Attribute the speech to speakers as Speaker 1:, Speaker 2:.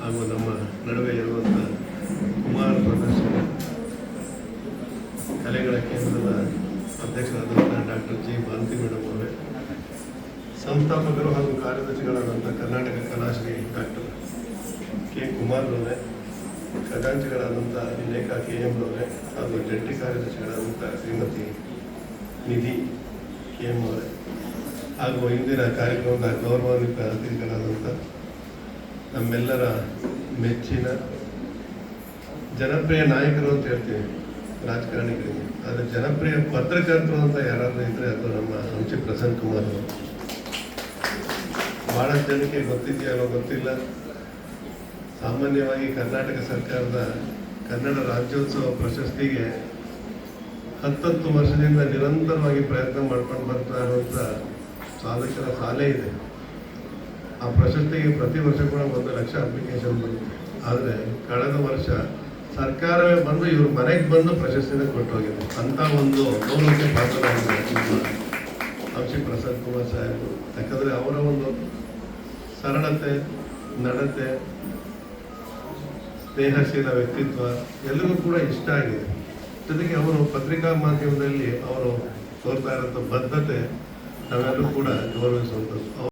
Speaker 1: ಹಾಗೂ ನಮ್ಮ ನಡುವೆ ಇರುವಂಥ ಕುಮಾರ ಪ್ರದರ್ಶನ ಕಲೆಗಳ ಕೇಂದ್ರದ ಅಧ್ಯಕ್ಷರಾದಂಥ ಡಾಕ್ಟರ್ ಜಿ ಭಾರತಿ ಮೇಡಮ್ ಅವರೇ, ಸಂಸ್ಥಾಪಕರು ಹಾಗೂ ಕಾರ್ಯದರ್ಶಿಗಳಾದಂಥ ಕರ್ನಾಟಕ ಕಲಾಶ್ರೀ ಡಾಕ್ಟರ್ ಕೆ ಕುಮಾರ್ ಅವರೇ, ಖಜಾಂಚಿಗಳಾದಂಥ ಲೇಖಾ ಕೆ ಎಂ ಅವರೇ ಹಾಗೂ ಜಂಟಿ ಕಾರ್ಯದರ್ಶಿಗಳಾದಂಥ ಶ್ರೀಮತಿ ನಿಧಿ ಕೆ ಎಂ ಅವರೇ, ಹಾಗೂ ಇಂದಿನ ಕಾರ್ಯಕ್ರಮದ ಗೌರವಾನ್ವಿತ ಅತಿಥಿಗಳಾದಂಥ ನಮ್ಮೆಲ್ಲರ ಮೆಚ್ಚಿನ ಜನಪ್ರಿಯ ನಾಯಕರು ಅಂತ ಹೇಳ್ತೀವಿ ರಾಜಕಾರಣಿಗಳಿಗೆ, ಆದರೆ ಜನಪ್ರಿಯ ಪತ್ರಕರ್ತರು ಅಂತ ಯಾರಾದರೂ ಇದ್ದರೆ ಅದು ನಮ್ಮ ಹಂಚಿ ಪ್ರಸನ್ನ ಕುಮಾರ್ ಅವರು. ಭಾಳಷ್ಟು ಜನಕ್ಕೆ ಗೊತ್ತಿದೆಯೋ ಗೊತ್ತಿಲ್ಲ, ಸಾಮಾನ್ಯವಾಗಿ ಕರ್ನಾಟಕ ಸರ್ಕಾರದ ಕನ್ನಡ ರಾಜ್ಯೋತ್ಸವ ಪ್ರಶಸ್ತಿಗೆ 10 ವರ್ಷದಿಂದ ನಿರಂತರವಾಗಿ ಪ್ರಯತ್ನ ಮಾಡ್ಕೊಂಡು ಬರ್ತಾ ಇರುವಂಥ ಸಾಧಕರ ಸಾಲೇ ಇದೆ. ಆ ಪ್ರಶಸ್ತಿಗೆ ಪ್ರತಿ ವರ್ಷ ಕೂಡ 1 ಲಕ್ಷ ಅಪ್ಲಿಕೇಶನ್ ಬರುತ್ತೆ. ಆದರೆ ಕಳೆದ ವರ್ಷ ಸರ್ಕಾರವೇ ಬಂದು ಇವ್ರ ಮನೆಗೆ ಬಂದು ಪ್ರಶಸ್ತಿನ ಕೊಟ್ಟೋಗಿದೆ. ಅಂಥ ಒಂದು ಗೌರವಕ್ಕೆ ಪಾತ್ರರಾಗಿದೆ ಹಂಚಿ ಪ್ರಸನ್ನ ಕುಮಾರ್ ಸಾಹೇಬರು. ಯಾಕಂದರೆ ಅವರ ಒಂದು ಸರಳತೆ, ನಡತೆ, ಸ್ನೇಹಶೀಲ ವ್ಯಕ್ತಿತ್ವ ಎಲ್ಲರಿಗೂ ಕೂಡ ಇಷ್ಟ ಆಗಿದೆ. ಜೊತೆಗೆ ಅವರು ಪತ್ರಿಕಾ ಮಾಧ್ಯಮದಲ್ಲಿ ಅವರು ತೋರ್ತಾ ಇರೋಂಥ ಬದ್ಧತೆ ನಾವೆಲ್ಲರೂ ಕೂಡ ಗೌರವಿಸುವಂಥದ್ದು.